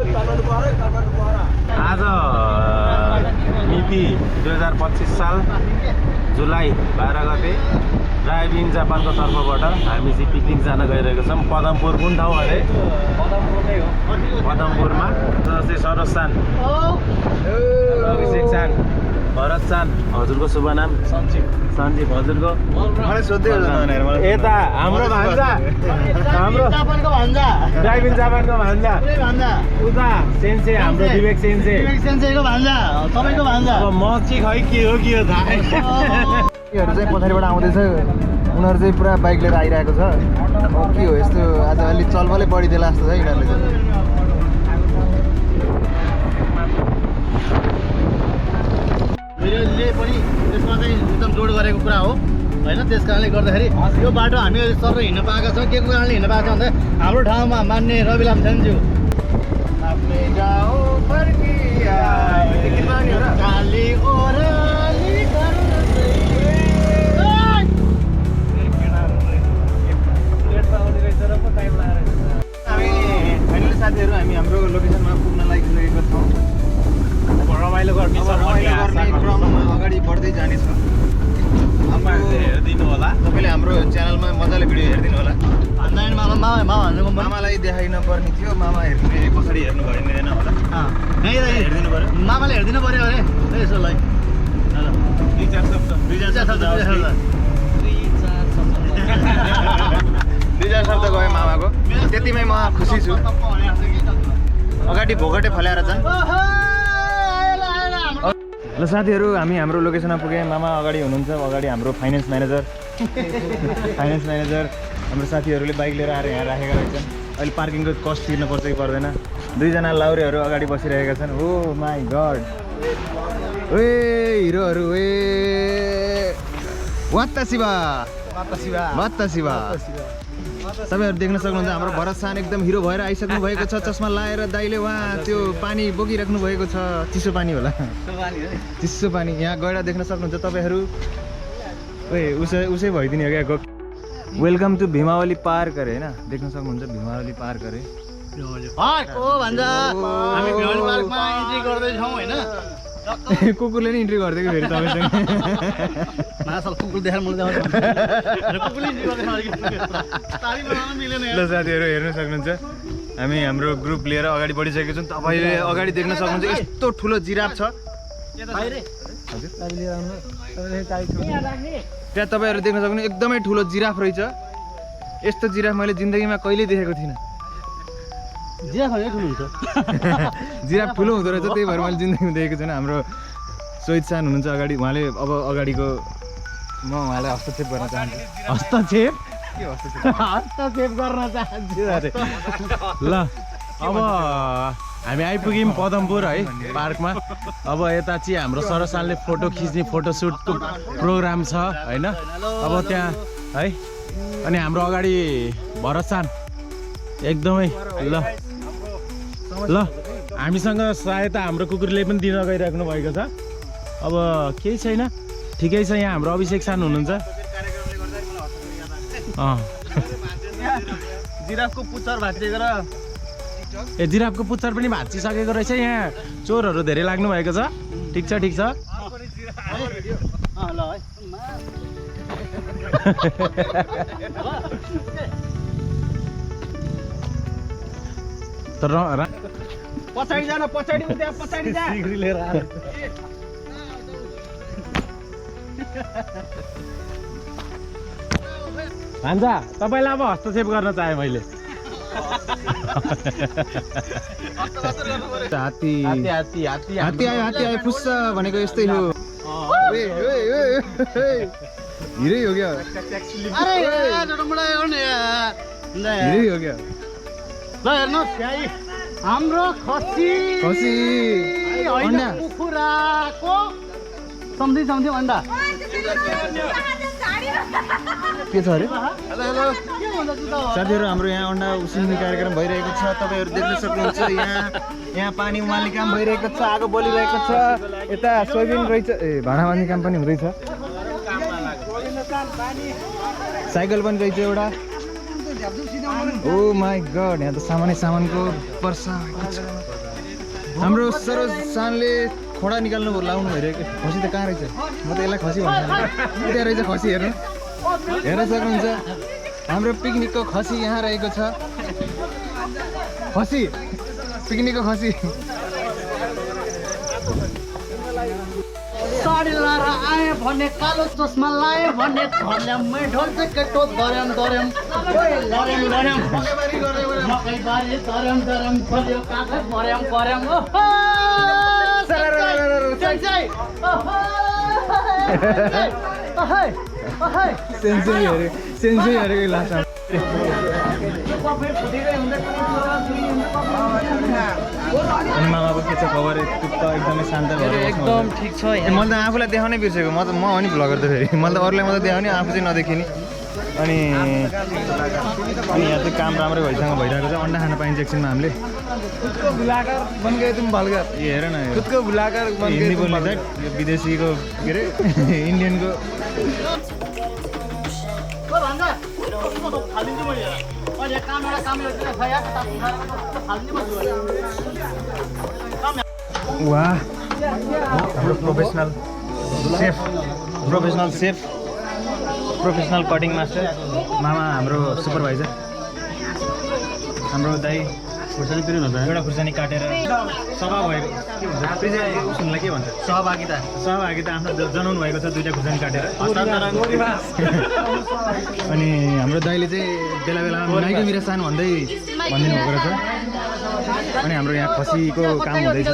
आज मिति 2025 साल जुलाई 12 गते ड्राइभिङ जापानको तर्फबाट हामी चाहिँ पिकनिक जान गइरहेको छौँ। पदमपुर कुन ठाउँ अरे? पदमपुरमै हो। पदमपुरमा जस्तै सरोज सान, अभिषेक सान, भरत सान, हजुरको शुभ नाम? सञ्जीव। सञ्जीव, हजुरको? यता हाम्रो भान्जा, हाम्रो ड्राइभिङ जापानको भान्जा, उता सेन्से हाम्रो विवेक सेन्सेको भान्जा, तपाईँको भान्जा। अब म चाहिँ खै के हो थाहा छैन। चाहिँ पछाडिबाट आउँदैछ, उनीहरू चाहिँ पुरा बाइक लिएर आइरहेको छ। के हो यस्तो आज अलिक चलबलै बढिदिएला जस्तो छ यिनीहरूले चाहिँ। मैले पनि त्यसमा चाहिँ एकदम जोड गरेको कुरा हो होइन। त्यस कारणले गर्दाखेरि यो बाटो हामी सर हिँड्न पाएका छौँ। के को कारणले हिँड्न पाएको छ भन्दा हाम्रो ठाउँमा मान्य रविलाम छेन्ज्यू फाइनली साथीहरू हामी हाम्रो लोकेसनमा पुग्न लागिसकेको छौँ। रमाइलो गर्ने क्रममा अगाडि बढ्दै जानेछ। हेरिदिनु होला, तपाईँले हाम्रो च्यानलमा मजाले भिडियो हेरिदिनु होला। मामालाई मामालाई देखाइन पर्ने थियो, मामा हेर्ने पछाडि हेर्नु भएन होला। हेरिदिनु पर्यो, मामाले हेरिदिनु पर्यो अरे यसो ल दुई चार शब्द दुई चार शब्द गयो मामाको, त्यतिमै म खुसी छु। अगाडि भोगटे फल्याएर छन्। ल साथीहरू हामी हाम्रो लोकेसनमा पुगे। मामा अगाडि हुनुहुन्छ, अगाडि हाम्रो फाइनेन्स म्यानेजर हाम्रो साथीहरूले बाइक लिएर आएर यहाँ राखेका रहेछन्। अहिले पार्किङको कस्ट तिर्नुपर्छ कि पर्दैन। दुईजना लाउरेहरू अगाडि बसिरहेका छन्। हो माई गड, ओए हिरोहरू, ए वात्ता शिवा। तपाईँहरू देख्न सक्नुहुन्छ हाम्रो भरत सान एकदम हिरो भएर आइसक्नु भएको छ। चस्मा लाएर दाइले उहाँ त्यो पानी बोकिराख्नु भएको छ। चिसो पानी होला, चिसो पानी यहाँ गएर देख्न सक्नुहुन्छ तपाईँहरू। ओए उसै भइदिने हो क्या। वेलकम टु भीमावली पार्क अरे होइन, देख्न सक्नुहुन्छ भीमावली पार्क अरे। कुकुरले नि इन्ट्री गरिदिएको फेरि तपाईँसँग। ल साथीहरू हेर्न सक्नुहुन्छ हामी हाम्रो ग्रुप लिएर अगाडि बढिसकेको छौँ। तपाईँले अगाडि देख्न सक्नुहुन्छ यस्तो ठुलो जिराफ छ। त्यहाँ तपाईँहरू देख्न सक्नुहुन्छ एकदमै ठुलो जिराफ रहेछ। यस्तो जिराफ मैले जिन्दगीमा कहिल्यै देखेको थिइनँ। जिराफ ठुलो हुँदो रहेछ, त्यही भएर मैले जिन्दगीमा देखेको छैन। हाम्रो सोहित सान हुनुहुन्छ अगाडि, उहाँले अब अगाडिको म उहाँलाई हस्तक्षेप गर्न चाहन्छु। हस्तक्षेप गर्न चाहन्छु अरे। ल अब हामी आइपुग्यौँ पदमपुर है पार्कमा। अब यता चाहिँ हाम्रो सरसानले फोटो खिच्ने फोटोसुटको प्रोग्राम छ होइन। अब त्यहाँ है अनि हाम्रो अगाडि भरत सान एकदमै ल हामीसँग सहायता हाम्रो कुकुरले पनि दिन गइराख्नु भएको छ। अब केही छैन, ठिकै छ। यहाँ हाम्रो अभिषेक सान हुनुहुन्छ। जिराफको पुच्छर भाँचिएको र जिराफको पुच्छर पनि भाँचिसकेको रहेछ। यहाँ चोरहरू धेरै लाग्नु भएको छ। ठिक छ तर पछाडि जान, पछाडि जा। लिएर भान्जा तपाईँलाई अब हस्तक्षेप गर्न चाहे मैले। हात्ती आयो फुस्स भनेको यस्तै हो। हिरै हो क्या, हिरै हो क्या। ल हेर्नुहोस् हाम्रो खसी अन्डा कुखुराको सम्झी अन्डा के छ अरे? साथीहरू हाम्रो यहाँ अन्डा उसिन्ने कार्यक्रम भइरहेको छ। तपाईँहरू देख्न सक्नुहुन्छ यहाँ पानी उमाल्ने काम भइरहेको छ, आगो बलिरहेको छ। यता सोयाबिन रहेछ, भाँडा बाँध्ने काम पनि हुँदैछ। साइकल पनि रहेछ एउटा। ओ माई गड, यहाँ त सामानको वर्षा भएको छ। हाम्रो सरोज सानले खोडा निकाल्नु लाउनु भइरहेको खसी त कहाँ रहेछ म त यसलाई खसी भन्छ त्यहाँ रहेछ खसी हेर्नु हेर्न सक्नुहुन्छ हाम्रो पिकनिकको खसी यहाँ रहेको छ खसी पिकनिकको खसी साडी लाएर आए भन्ने कालो चस्मा लाए भन्ने घरल्यामै ढल्छ केटो दर्याम दर्याम दर्याम दर्याम मकैबारी दर्याम दर्याम खोल्यो कागज पर्याम पर्याम सेन्सै हेरेको लास्ट अनि मामाको के छ खबर त एकदमै शान्त भएर एकदम ठिक छ मैले त आफूलाई देखाउनै बिर्सेको म हो नि भ्लगर त फेरि मैले त अरूलाई मात्रै देखाउने आफू चाहिँ नदेखिने अनि यहाँ चाहिँ काम राम्रै भइसँग भइरहेको छ अन्डा खान पाइन्छ एकछिनमा हामीले खुदको बुलाकर बन गए तुम भलगर ए हेर न खुदको बुलाकर बन गए हिन्दी बोल्ने यो विदेशीको के अरे इन्डियनको वाह हाम्रो professional safe professional cutting master मामा हाम्रो सुपरभाइजर हाम्रो दाइ एउटा खुर्सानी काटेर सभा भएको के भन्छ उसलाई के भन्छ सहभागिता आफ्नो जनाउनु भएको छ दुईटा खुर्सानी काटेर अनि हाम्रो दाइले चाहिँ बेला बेलामा नाइको मिरा सान भनिदिनु भएको रहेछ अनि हाम्रो यहाँ खसीको काम हुँदैछ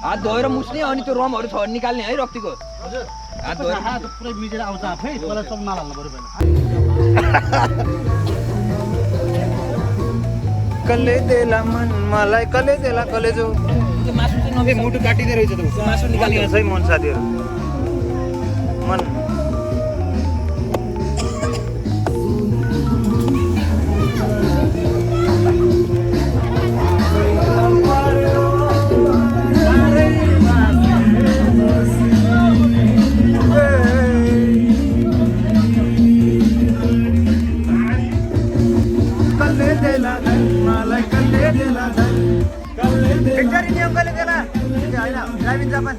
हात धोएर मुस्ने अनि त्यो रमहरू छ निकाल्ने है रक्तीको हात धोएर पुरै मिजेर आउँछ आफै त्यसलाई सब माल हाल्नु पर्यो कले देला मन मलाई कले देला कलेजो मासु चाहिँ नबे मुटु काटिँदै रहेछ त मासु निकाल्ने छ है मन साथीहरू मन जापान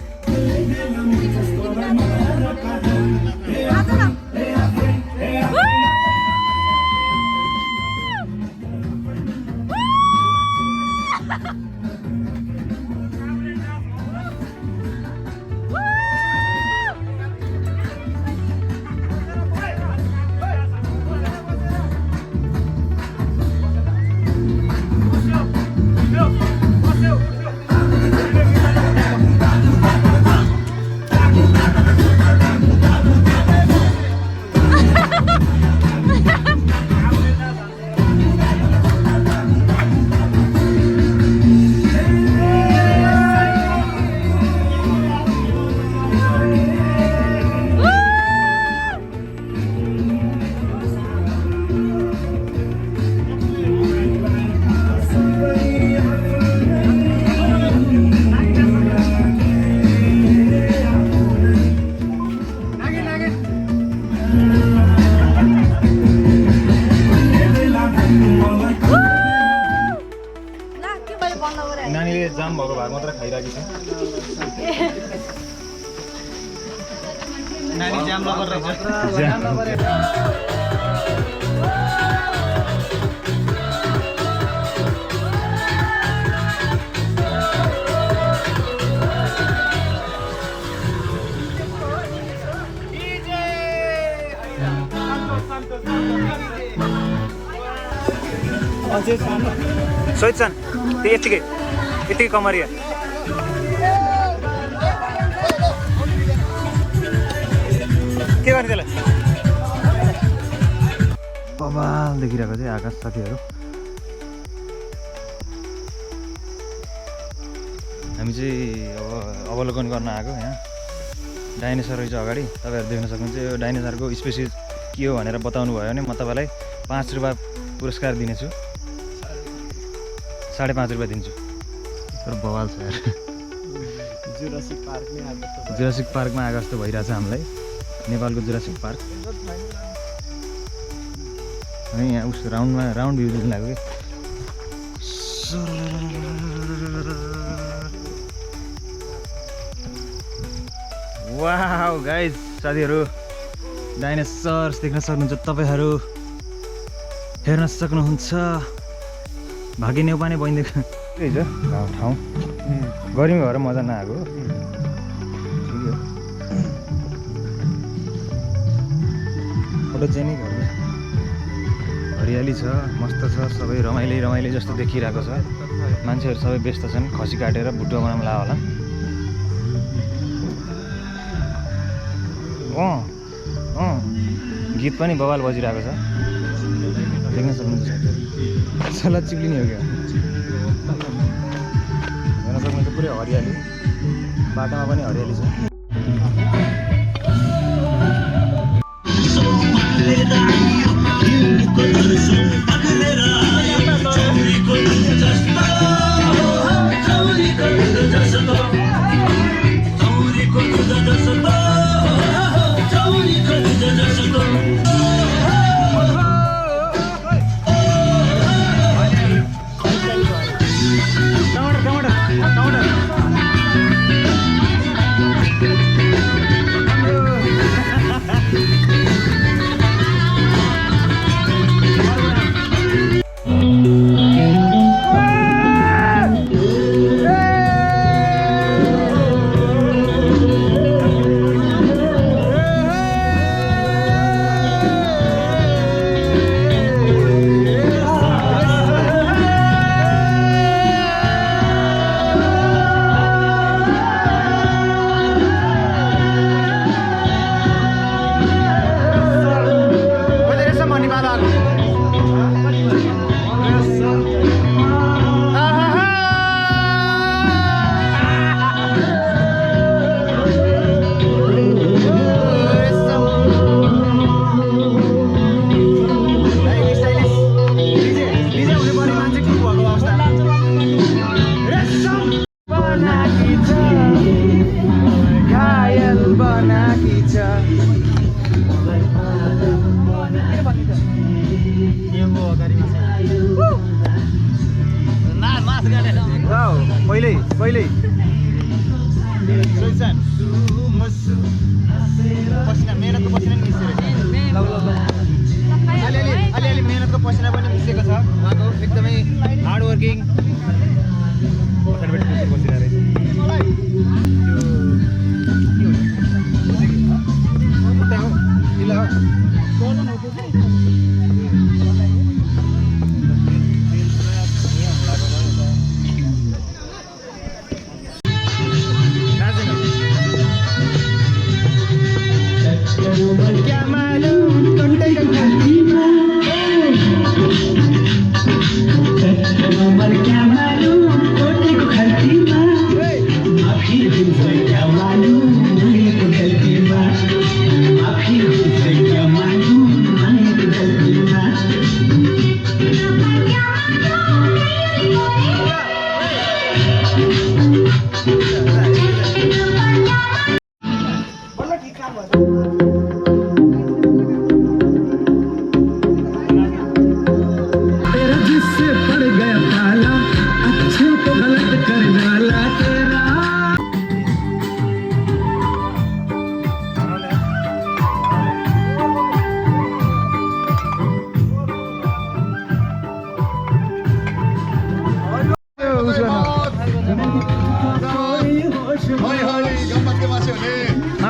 नानीले जाम भएको भाग मात्र खाइरहेको छ नानी जाम लगर रहेछ सोइछन् त्यो यतिकै कमरिया के गर्ने त्यसलाई बबाल देखिरहेको चाहिँ आकाश साथीहरू हामी चाहिँ अब अवलोकन गर्न आएको यहाँ डाइनोसर रहेछ अगाडि तपाईँहरू देख्न सक्नुहुन्छ यो डाइनोसरको स्पेसिस के हो भनेर बताउनु भयो भने म तपाईँलाई 5 रुपियाँ पुरस्कार दिनेछु 5.5 रुपियाँ दिन्छु तर बवाल छ यार जुरासिक पार्कमा आएको जस्तो भइरहेछ हामीलाई नेपालको जुरासिक पार्क है यहाँ उस राउन्ड भ्यू दिनु लाग्यो कि वाउ गाइज साथीहरू डाइनोसर्स देख्न सक्नुहुन्छ तपाईँहरू हेर्न सक्नुहुन्छ भागी नेउपाने बहिनीको रहेछ ठाउँ गर्मी भएर मजा नआएको फोटोजेनिक हरियाली छ मस्त छ सबै रमाइलो जस्तो देखिरहेको छ मान्छेहरू सबै व्यस्त छन् खसी काटेर भुटुवा बनाउनु ला होला गीत पनि बवाल बजिरहेको छ देख्न सक्नुहुन्छ सल्लाह चिप्लिने हो क्या हेर्न सक्नुहुन्छ पुरै हरियाली बाटोमा पनि हरियाली छ पहिले पसिना मेहनतको पसिना नि मिसिरहेछ अलिअलि मेहनतको पसिना पनि मिसिएको छ उहाँको एकदमै हार्ड वर्किङ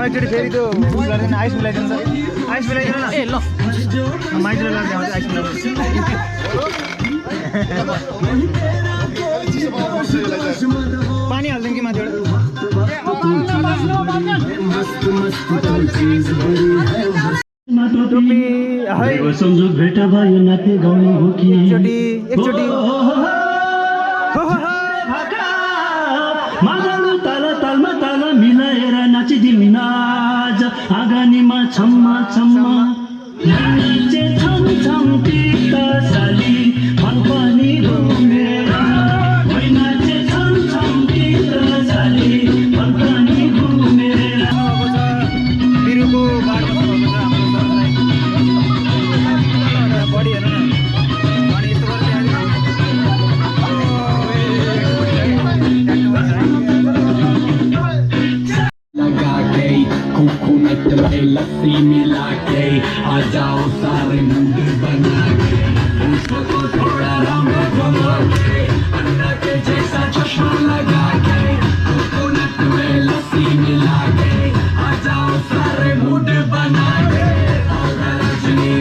एकचोटि फेरि त्यो गर्दैन आइस मिलाइदिन्छ आइस मिलाइदिनु न ए ल माइजले लाग्दा आइस मिलाइदिन्छ पानी हाल्दिउँ कि माथिबाट टोपी संजोग भेट भयो नाते गाउँ हो कि एकचोटि मिलाएर नाचिदिउँ नाच आँगनीमा छम्मा छम्मा नाचे छम छम साली मन पनि घुमेर नाचे छम छम के कोकोनट में लस्सी मिला के आ जाओ सारे मूड बना के उसको थोड़ा रंग घुमा के अन्ना के जैसा चश्मा लगा के कोकोनट में लस्सी मिला के आ जाओ सारे मूड बना के रजनी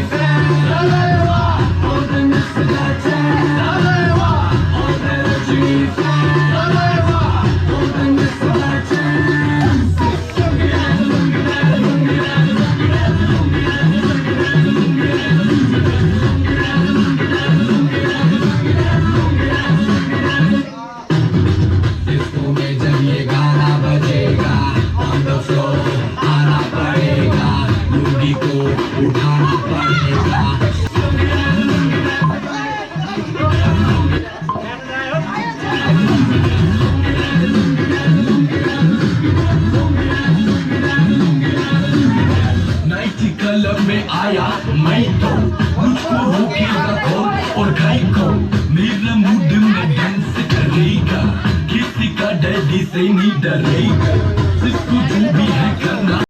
क्लब में आया मैं तो मुझको रोके रखो और खाई को मेरा मूड में डांस करेगा किसी का डैडी से नहीं डरेगा जिसको जो भी है करना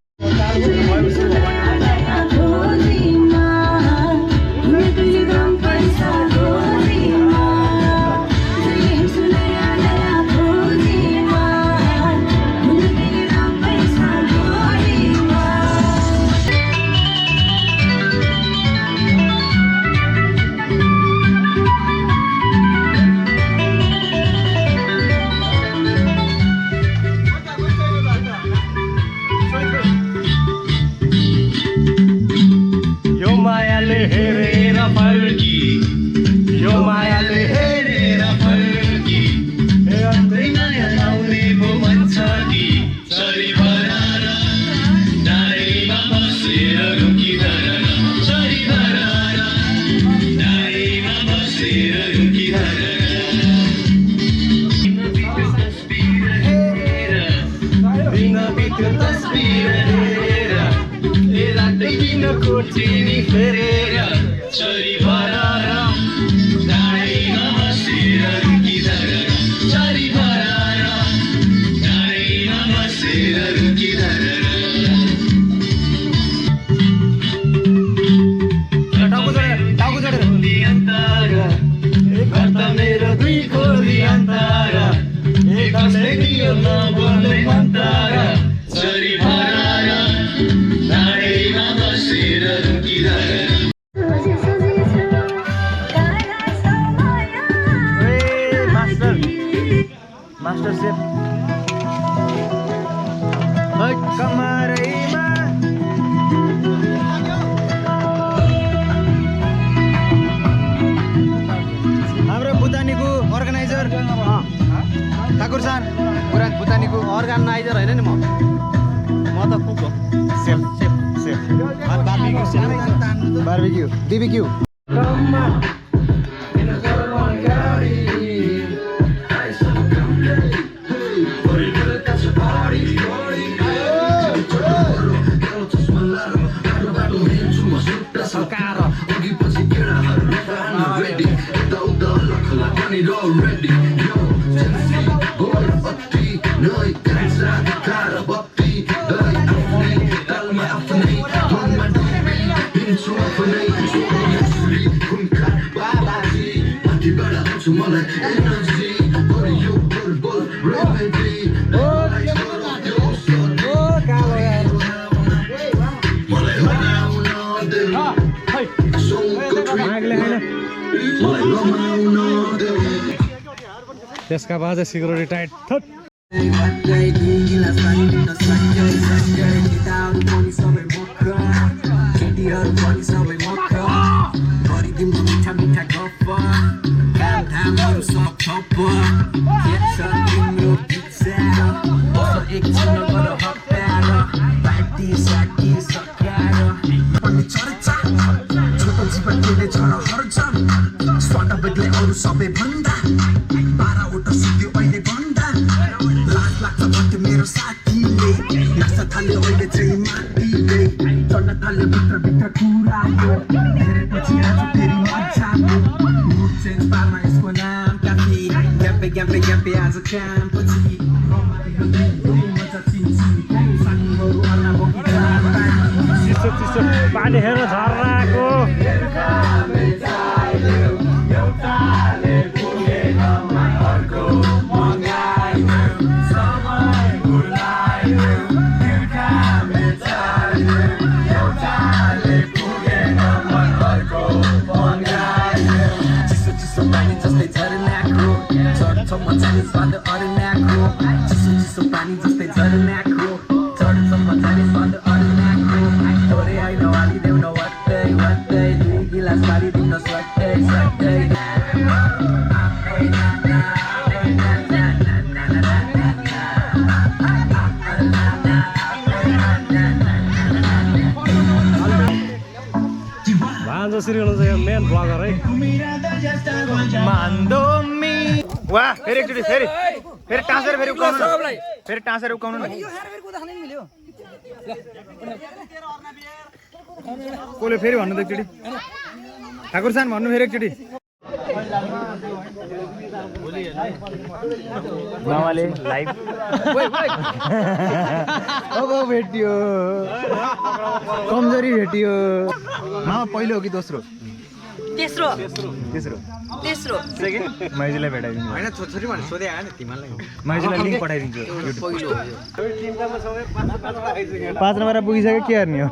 मास्टर शेफ कमारैमा हाम्रो भुटानीको अर्गनाइजर ठाकुर सान पुरान भुटानीको अर्गनाइजर होइन नि म त कुक हो सेफ सेफ सेफ बार्बिक्यू बिबिक्यू त्यसका बाजा सिक्युरिटी टाइट थट सबैभन्दा 12वटा सुत्यो अहिले भन्दा लाज लाग्छ भन्थ्यो मेरो साथीले नाच्न थाल्यो अहिले चाहिँ माथिले चढ्न थाल्यो भित्र कुरा धेरैपछि आज फेरि मजाको मुड चेन्ज पार्न यसको नाम काफी ग्याम्पे आज क्याम्पपछि मजा चिन्छ साथीहरू पानी हेर्न झर्राको भान्जो श्री हुनुहुन्छ यो मेन ब्लगर है मान्दोमी वाह फेरि एकचोटि फेरि टाँसेर फेरि उकाउनु न फेरि टाँसेर उकाउनु न कसले फेरि भन्नु त एकचोटि ठाकुर सान भन्नु फेरि एकचोटि मामाले लाइभ अब भेटियो कमजोरी भेटियो मामा पहिलो हो कि दोस्रो तेस्रो तेस्रो तेस्रो सेकेन्ड माइजूलाई भेटाइदिनु होइन छोरी भने सोधे आयो नि तिमीलाई माइजूलाई लिङ्क पठाइदिन्छु पहिलो 5 नम्बर पुगिसक्यो के गर्ने हो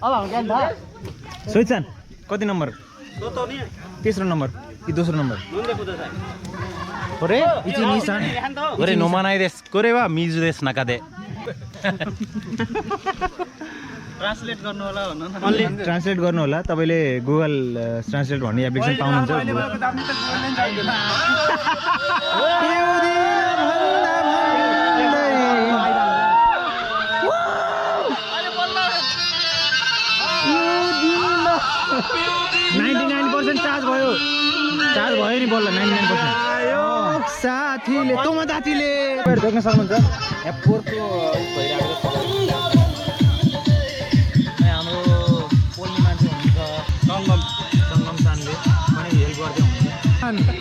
अब हाम्रो ज्ञान भयो सोइचान कति नम्बर तेस्रो नम्बर कि दोस्रो नम्बर इची निशान ओरे नोमानाइ देश कोरेवा मिजु देश नकादे ट्रान्सलेट गर्नु होला तपाईले गुगल ट्रान्सलेट भन्ने एप्लिकेसन पाउनुहुन्छ चार्ज भयो नि बल्ल 99% साथीले तोमा दातीले देख्न सक्नुहुन्छ यहाँ पोहोरको भइरहेको छ हाम्रो पोल्ने मान्छे हुनुहुन्छ सङ्गम सानले पनि हेल्प गर्दै हुनुहुन्छ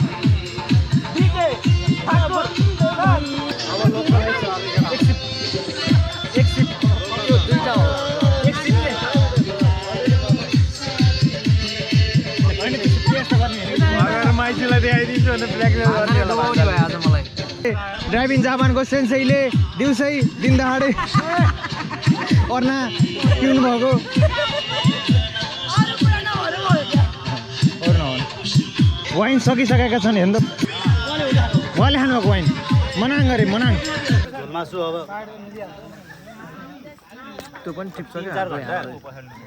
ड्राइभिङ जापानको सेन्सैले दिउँसै दिन दहाडै अर्ना पिउनु भएको वाइन सकिसकेका छन् हेर्नु उहाँले खानुभएको वाइन मनाङ गरे मनाङ मासु अब त्यो पनि टिप्छ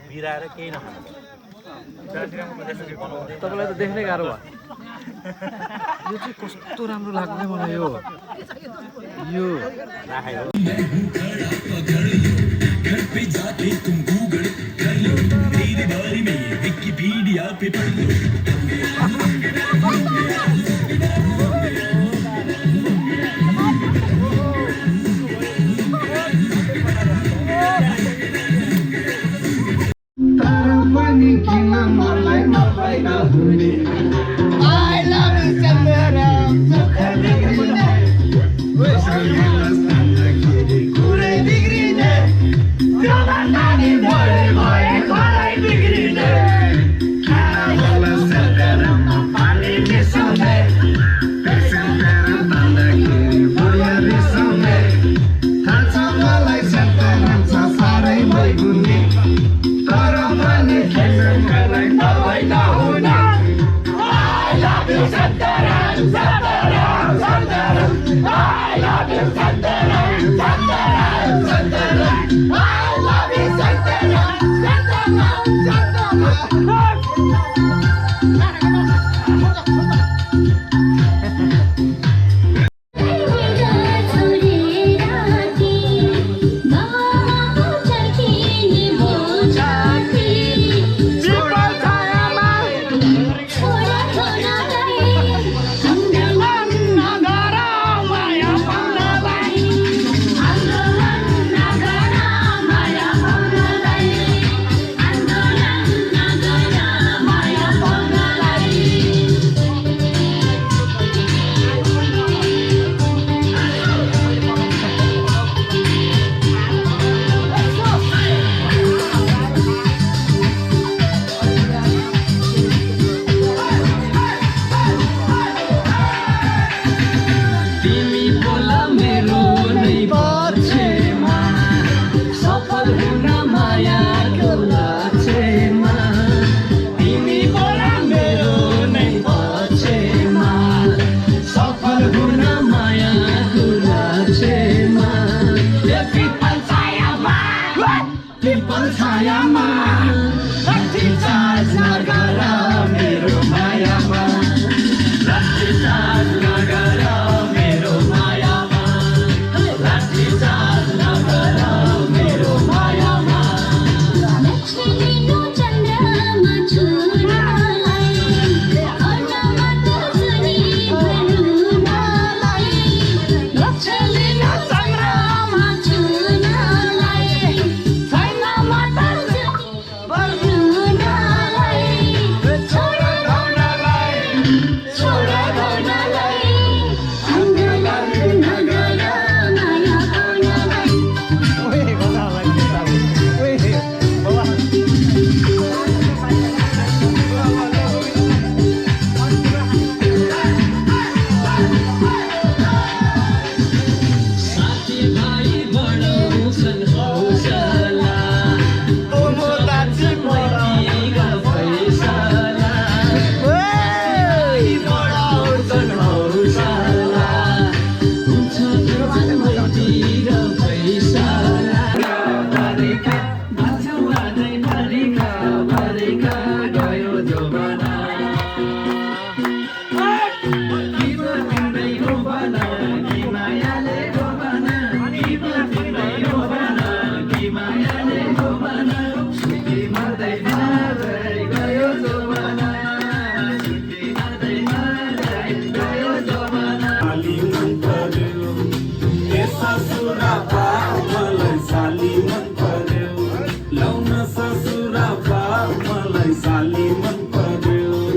बिराएर केही नखानु तपाईँलाई त देख्नै गाह्रो भयो यो चाहिँ कस्तो राम्रो लाग्यो मलाई यो पिपल छायामा लाठीचार्ज नगर मेरो मायामा लाठीचार्ज नगर मेरो मायामा लाठीचार्ज नगर मेरो मायामा लक्ष्मीनो चन्द्रमा छुनालाई अन्नबाट सुनि भरुनालाई लक्ष्मीनो चन्द्रमा छुनालाई छैनबाट सुनि भरुनालाई छोरा गर्नलाई आन्दोलन नगर माया गर्नलाई साथीभाइ बढाउँछन् हौसला फैसला बढाउँछन् हौसला हुन्छ तिर फैसला भरेका गयो जमाना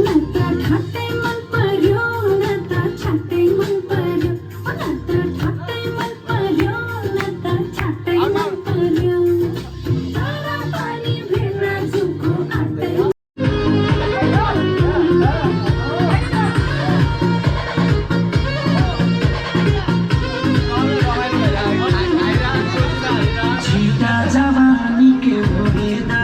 नता ठाट्टै मन पर्यो नता छाट्टै मन पर्यो नता ठाट्टै मन पर्यो नता छाट्टै मन पर्यो तारा पानी भेट्न जुको आट्टै छिटा जवानी के भोगेदा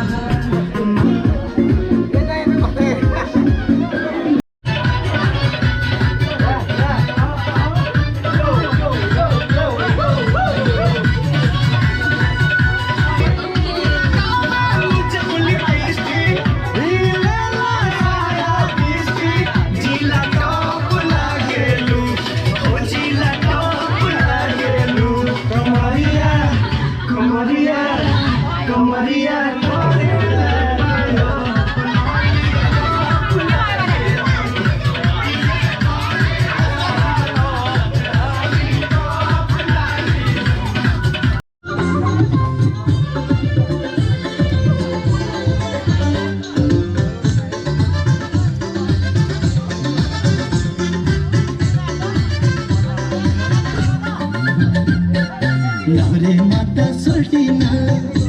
लहरे माता सोल्टिना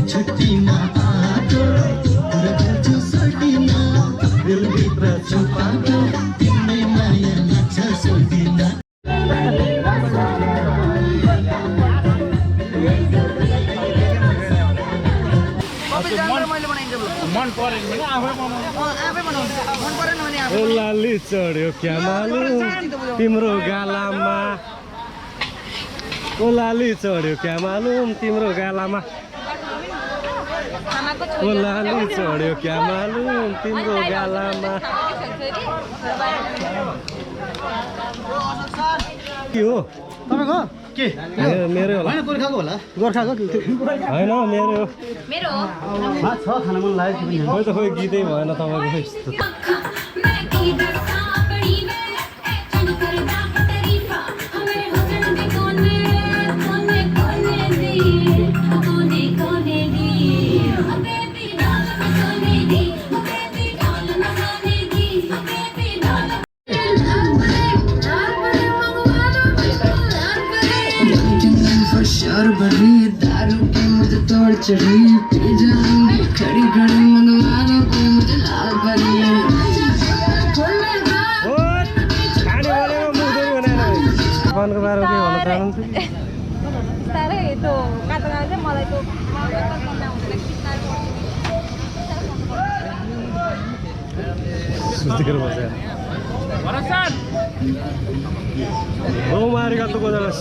छुट्टीमा आटो रगल्छु सोल्टिना दिलभित्र छुपाको तिम्रै माया लाग्छ सोल्टिना ओलाली चढ्यो क्या मालुम तिम्रो गालामा ओलाली चढ्यो क्या मालुम तिम्रो गालामा ओलाली चढ्यो क्या मालुम तिम्रो गालामा के हो तपाईँको के मेरो होला होइन गोर्खाको होला गोर्खाको होइन मेरो हो मेरो छ खान मन लाग्यो खोइ त खोइ गीतै भएन तपाईँको यस्तो मैं किधर सापड़ी में चल करदा है तारीफा हमें हुजन दे कोने कोने कोने दी कोने कोने दी बेबी डाल में सोने दी बेबी डाल में सोने दी बेबी डाल शरबरी दारू के मुझे तोड़ चढ़ी पी जाऊंगी खड़ी खड़ी मंगवा दो कोई मुझे लाल परी खाने भनेको मुख पनि बनाएन फनको बारेमा के भन्न चाहनुहुन्छ साह्रै त्यो काँचो चाहिँ मलाई त्यो सुतेर बस्यो हो मारिका त कोजालास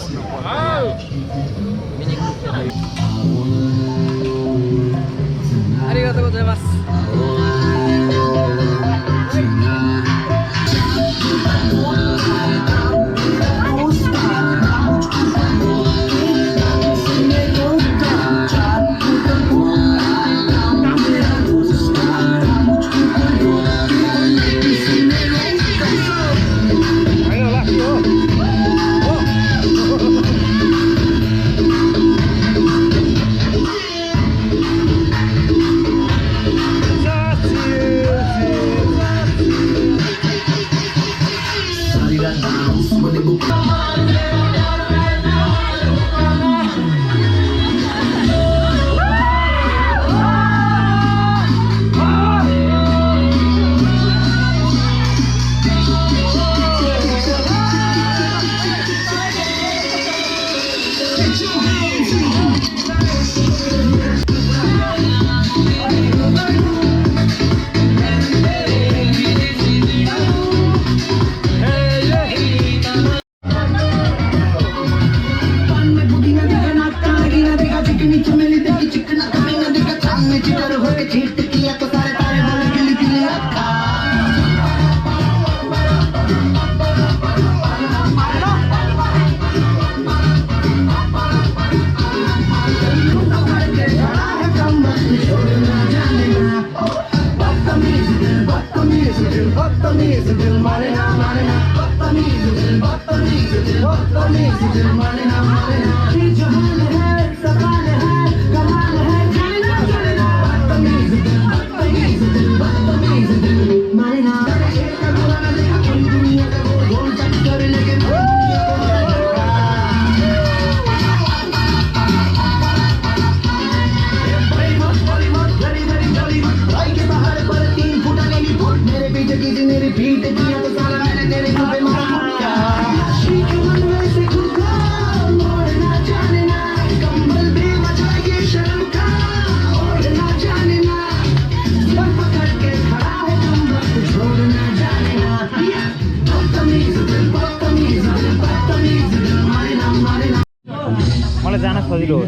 मलाई जान सजिलो हो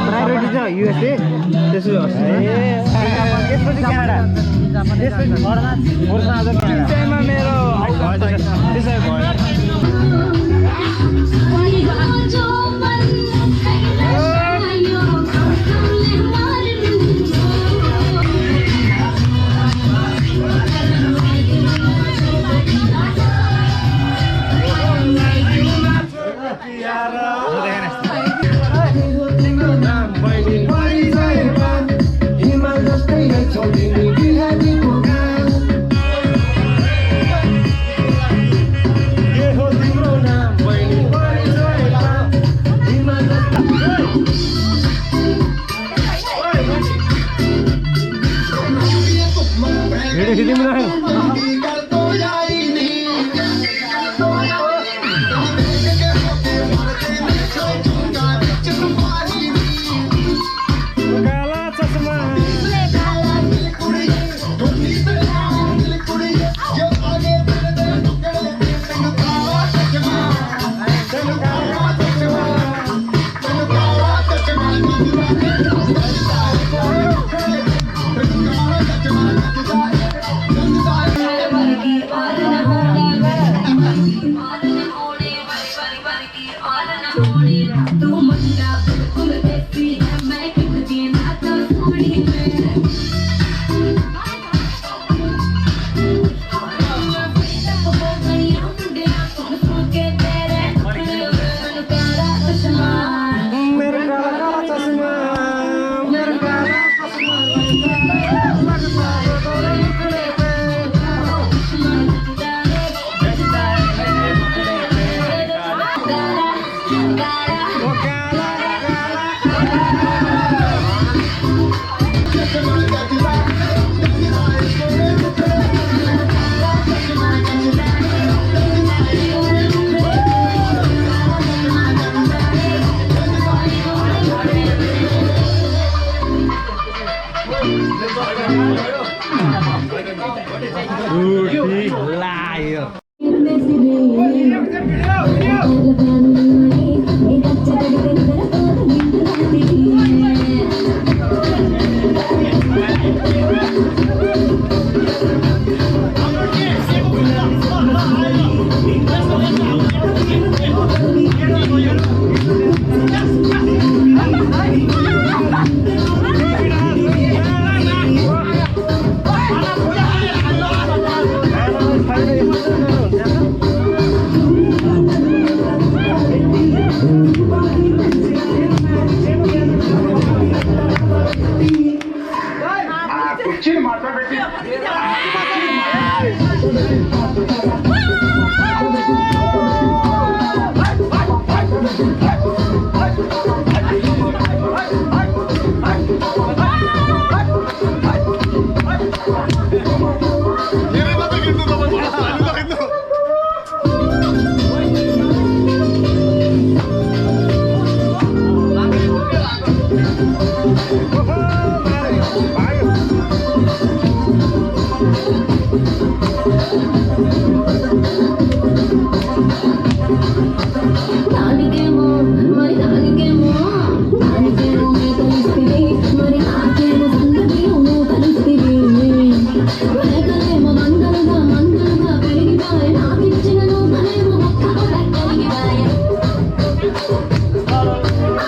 प्रायोरिटी छ युएसए त्यसपछि त्यसपछि क्यानाडा त्यसपछि तिनटैमा मेरो त्यसै भयो जो मन कैलायो तुमले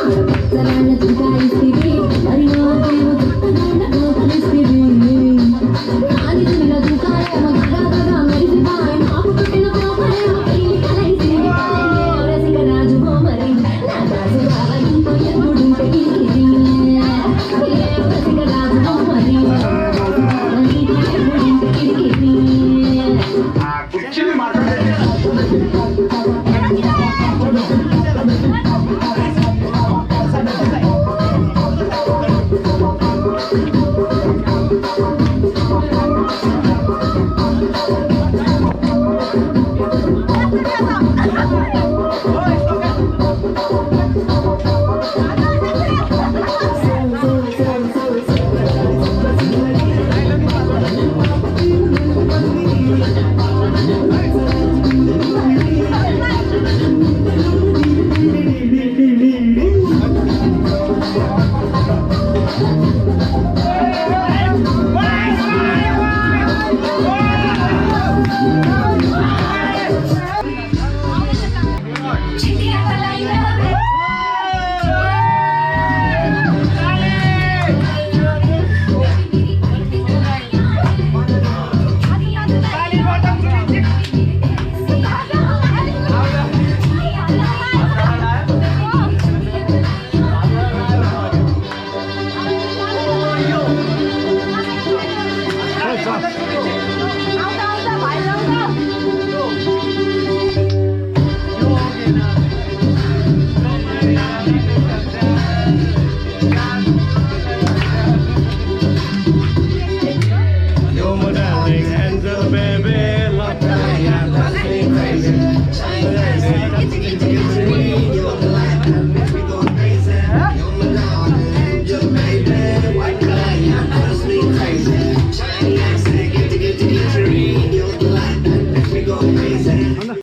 రాజు